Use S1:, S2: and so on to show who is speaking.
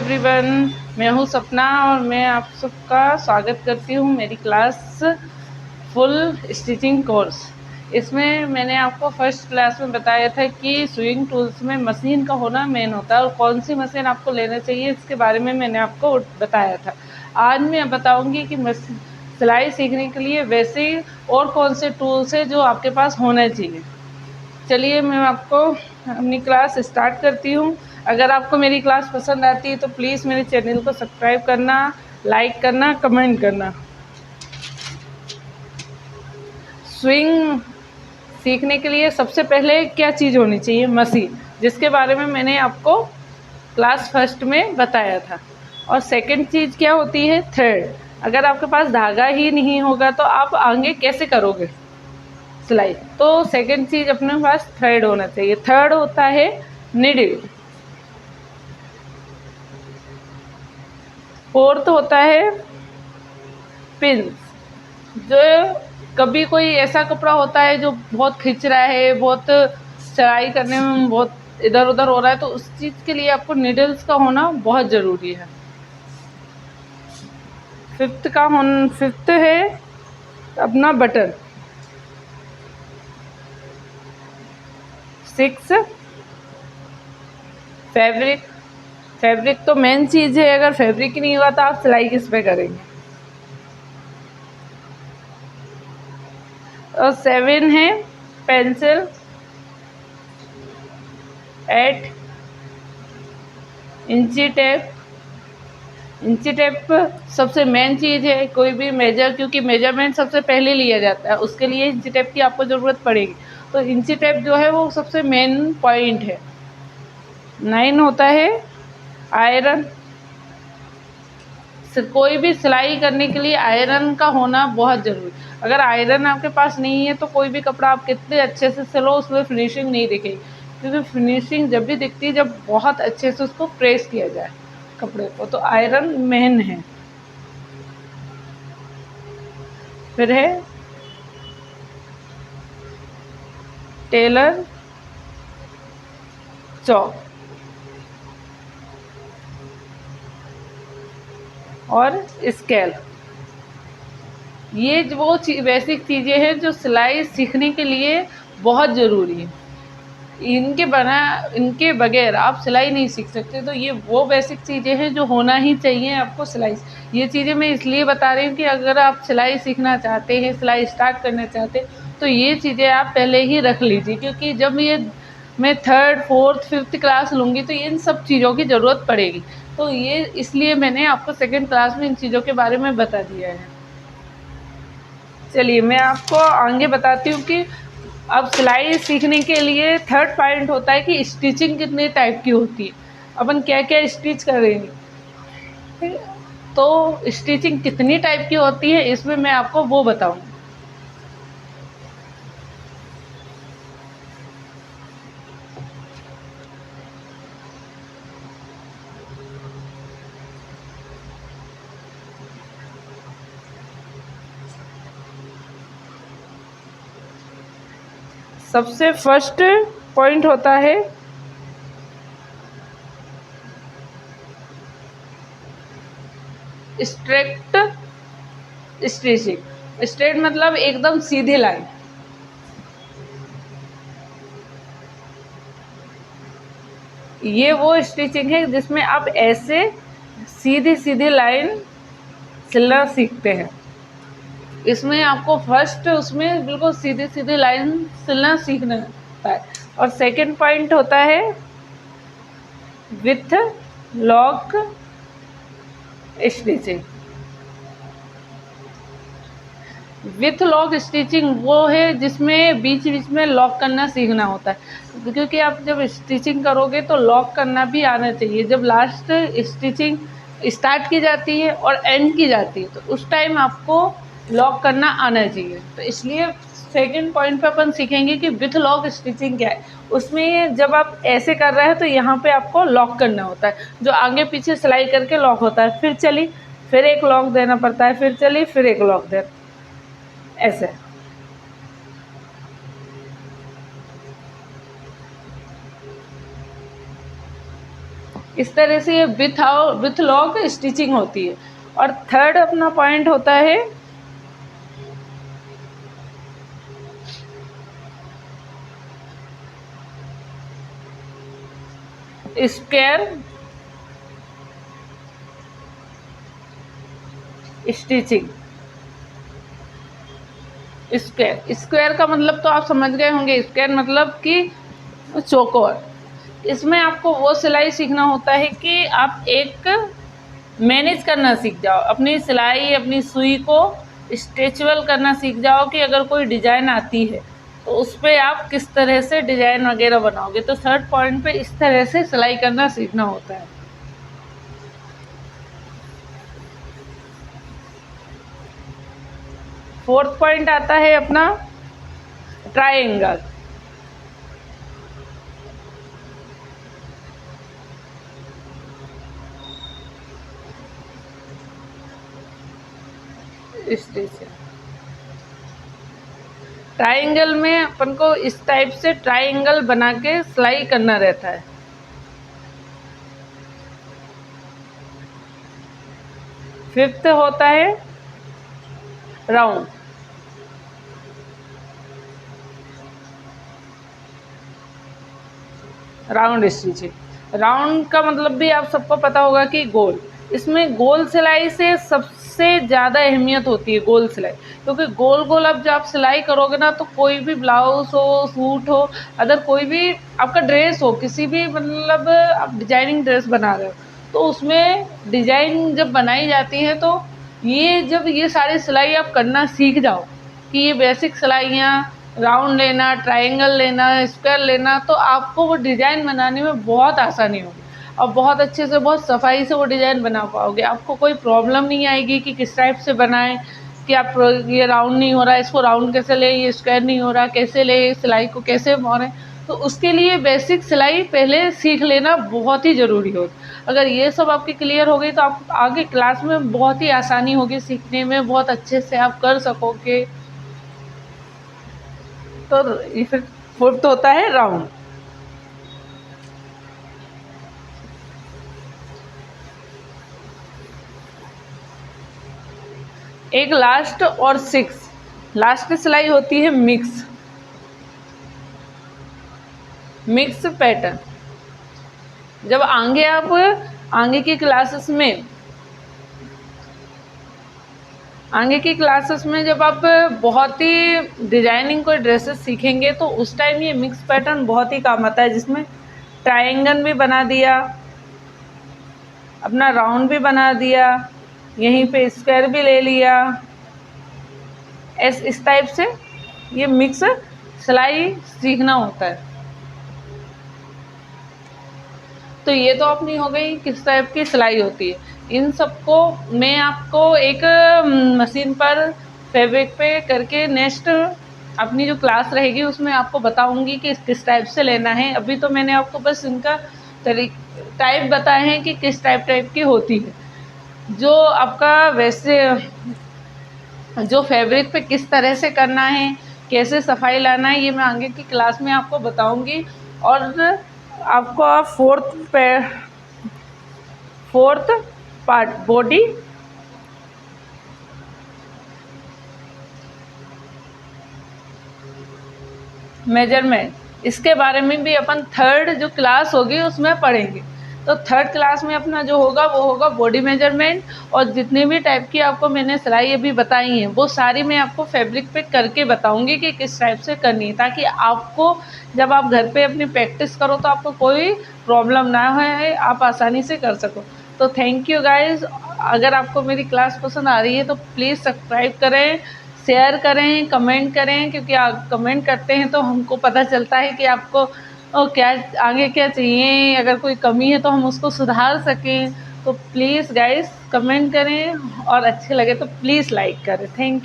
S1: Everyone, मैं हूँ सपना और मैं आप सबका स्वागत करती हूँ मेरी क्लास फुल स्टिचिंग कोर्स। इसमें मैंने आपको फर्स्ट क्लास में बताया था कि स्विंग टूल्स में मशीन का होना मेन होता है और कौन सी मशीन आपको लेना चाहिए इसके बारे में मैंने आपको बताया था। आज मैं बताऊँगी कि सिलाई सीखने के लिए वैसे और कौन से टूल्स है जो आपके पास होने चाहिए। चलिए मैं आपको अपनी क्लास स्टार्ट करती हूँ। अगर आपको मेरी क्लास पसंद आती है तो प्लीज़ मेरे चैनल को सब्सक्राइब करना, लाइक करना, कमेंट करना। स्विंग सीखने के लिए सबसे पहले क्या चीज़ होनी चाहिए? मशीन, जिसके बारे में मैंने आपको क्लास फर्स्ट में बताया था। और सेकंड चीज़ क्या होती है? थ्रेड। अगर आपके पास धागा ही नहीं होगा तो आप आगे कैसे करोगे सिलाई? तो सेकंड चीज़ अपने पास थ्रेड होना चाहिए। थर्ड होता है नीडल। फोर्थ होता है पिंस। जो कभी कोई ऐसा कपड़ा होता है जो बहुत खिंच रहा है, बहुत सिलाई करने में बहुत इधर उधर हो रहा है, तो उस चीज़ के लिए आपको नीडल्स का होना बहुत ज़रूरी है। फिफ्थ है अपना बटन। 6 फैब्रिक। फैब्रिक तो मेन चीज़ है, अगर फैब्रिक ही नहीं हुआ तो आप सिलाई किस पे करेंगे। और 7 है पेंसिल। 8 इंची टेप। इंची टेप सबसे मेन चीज़ है, कोई भी मेजर, क्योंकि मेजरमेंट सबसे पहले लिया जाता है, उसके लिए इंची टेप की आपको ज़रूरत पड़ेगी। तो इंची टेप जो है वो सबसे मेन पॉइंट है। 9 होता है आयरन। कोई भी सिलाई करने के लिए आयरन का होना बहुत ज़रूरी। अगर आयरन आपके पास नहीं है तो कोई भी कपड़ा आप कितने अच्छे से सिलो, उसमें फिनिशिंग नहीं दिखेगी, क्योंकि फिनिशिंग जब भी दिखती है जब बहुत अच्छे से उसको प्रेस किया जाए कपड़े को। तो आयरन मेन है। फिर है टेलर चौक और स्केल। ये वो बेसिक चीज़ें हैं जो सिलाई सीखने के लिए बहुत ज़रूरी है। इनके बगैर आप सिलाई नहीं सीख सकते। तो ये वो बेसिक चीज़ें हैं जो होना ही चाहिए आपको सिलाई। ये चीज़ें मैं इसलिए बता रही हूँ कि अगर आप सिलाई सीखना चाहते हैं, सिलाई स्टार्ट करना चाहते हैं, तो ये चीज़ें आप पहले ही रख लीजिए, क्योंकि जब ये मैं थर्ड फोर्थ फिफ्थ क्लास लूँगी तो इन सब चीज़ों की ज़रूरत पड़ेगी। तो ये इसलिए मैंने आपको सेकेंड क्लास में इन चीज़ों के बारे में बता दिया है। चलिए मैं आपको आगे बताती हूँ कि अब सिलाई सीखने के लिए थर्ड पॉइंट होता है कि स्टिचिंग कितने टाइप की होती है, अपन क्या क्या स्टिच करेंगे। तो स्टिचिंग कितनी टाइप की होती है इसमें मैं आपको वो बताऊँ। सबसे फर्स्ट पॉइंट होता है स्ट्रेट स्टिचिंग। स्ट्रेट मतलब एकदम सीधी लाइन। ये वो स्टिचिंग है जिसमें आप ऐसे सीधी सीधी लाइन सिलना सीखते हैं। इसमें आपको फर्स्ट उसमें बिल्कुल सीधी सीधी लाइन सिलना सीखना होता है। और सेकंड पॉइंट होता है with lock stitching. With lock stitching वो है जिसमें बीच बीच में लॉक करना सीखना होता है, क्योंकि आप जब स्टिचिंग करोगे तो लॉक करना भी आना चाहिए। जब लास्ट स्टिचिंग स्टार्ट की जाती है और एंड की जाती है तो उस टाइम आपको लॉक करना आना चाहिए। तो इसलिए सेकंड पॉइंट पे अपन सीखेंगे कि विथ लॉक स्टिचिंग क्या है। उसमें जब आप ऐसे कर रहे हैं तो यहाँ पे आपको लॉक करना होता है, जो आगे पीछे सिलाई करके लॉक होता है। फिर चली, फिर एक लॉक देना पड़ता है, फिर चली, फिर एक लॉक देना, ऐसे। इस तरह से ये विथ लॉक स्टिचिंग होती है। और थर्ड अपना पॉइंट होता है स्क्वायर स्टिचिंग। स्क्वायर का मतलब तो आप समझ गए होंगे, स्क्वायर मतलब कि चौकोर। इसमें आपको वो सिलाई सीखना होता है कि आप एक मैनेज करना सीख जाओ, अपनी सिलाई अपनी सुई को स्ट्रेचेबल करना सीख जाओ कि अगर कोई डिज़ाइन आती है तो उस पर आप किस तरह से डिज़ाइन वगैरह बनाओगे। तो थर्ड पॉइंट पे इस तरह से सिलाई करना सीखना होता है। फोर्थ पॉइंट आता है अपना ट्रायंगल। ट्रायंगल में अपन को इस टाइप से ट्रायंगल बना के सिलाई करना रहता है। फिफ्थ होता है राउंड। राउंड स्टिचिंग, राउंड का मतलब भी आप सबको पता होगा कि गोल। इसमें गोल सिलाई से सबसे ज़्यादा अहमियत होती है, गोल सिलाई। क्योंकि गोल गोल अब जब आप सिलाई करोगे ना तो कोई भी ब्लाउज हो, सूट हो, अदर कोई भी आपका ड्रेस हो, किसी भी मतलब आप डिजाइनिंग ड्रेस बना रहे हो तो उसमें डिजाइन जब बनाई जाती है तो जब ये सारी सिलाई आप करना सीख जाओ कि ये बेसिक सिलाइयाँ, राउंड लेना, ट्रायंगल लेना, स्क्वायर लेना, तो आपको वो डिज़ाइन बनाने में बहुत आसानी होगी और बहुत अच्छे से बहुत सफाई से वो डिज़ाइन बना पाओगे। आपको कोई प्रॉब्लम नहीं आएगी कि किस टाइप से बनाएं, कि आप ये राउंड नहीं हो रहा है इसको राउंड कैसे ले, ये स्क्वायर नहीं हो रहा कैसे ले, सिलाई को कैसे मोड़ें। तो उसके लिए बेसिक सिलाई पहले सीख लेना बहुत ही ज़रूरी होता। अगर ये सब आपकी क्लियर हो गई तो आप आगे क्लास में बहुत ही आसानी होगी सीखने में, बहुत अच्छे से आप कर सकोगे। तो ये फिर फोर्थ होता है राउंड। एक लास्ट और सिक्स, लास्ट सिलाई होती है मिक्स पैटर्न। जब आगे की क्लासेस में जब आप बहुत ही डिजाइनिंग कोई ड्रेसेस सीखेंगे तो उस टाइम ये मिक्स पैटर्न बहुत ही काम आता है, जिसमें ट्रायंगल भी बना दिया, अपना राउंड भी बना दिया, यहीं पे स्क्वायर भी ले लिया, इस टाइप से ये मिक्स सिलाई सीखना होता है। तो ये तो अपनी हो गई किस टाइप की सिलाई होती है। इन सबको मैं आपको एक मशीन पर फैब्रिक पे करके नेक्स्ट अपनी जो क्लास रहेगी उसमें आपको बताऊंगी कि किस टाइप से लेना है। अभी तो मैंने आपको बस इनका टाइप बताए हैं कि किस टाइप की होती है। जो आपका वैसे जो फैब्रिक पे किस तरह से करना है, कैसे सफाई लाना है, ये मैं आगे की क्लास में आपको बताऊंगी। और आपको फोर्थ पार्ट बॉडी मेजरमेंट, इसके बारे में भी अपन थर्ड जो क्लास होगी उसमें पढ़ेंगे। तो थर्ड क्लास में अपना जो होगा वो होगा बॉडी मेजरमेंट। और जितने भी टाइप की आपको मैंने सिलाई अभी बताई हैं वो सारी मैं आपको फैब्रिक पे करके बताऊंगी कि किस टाइप से करनी है, ताकि आपको जब आप घर पे अपनी प्रैक्टिस करो तो आपको कोई प्रॉब्लम ना हो, आप आसानी से कर सको। तो थैंक यू गाइज। अगर आपको मेरी क्लास पसंद आ रही है तो प्लीज़ सब्सक्राइब करें, शेयर करें, कमेंट करें, क्योंकि आप कमेंट करते हैं तो हमको पता चलता है कि आपको क्या आगे क्या चाहिए, अगर कोई कमी है तो हम उसको सुधार सकें। तो प्लीज़ गाइस कमेंट करें और अच्छे लगे तो प्लीज़ लाइक करें। Thank you.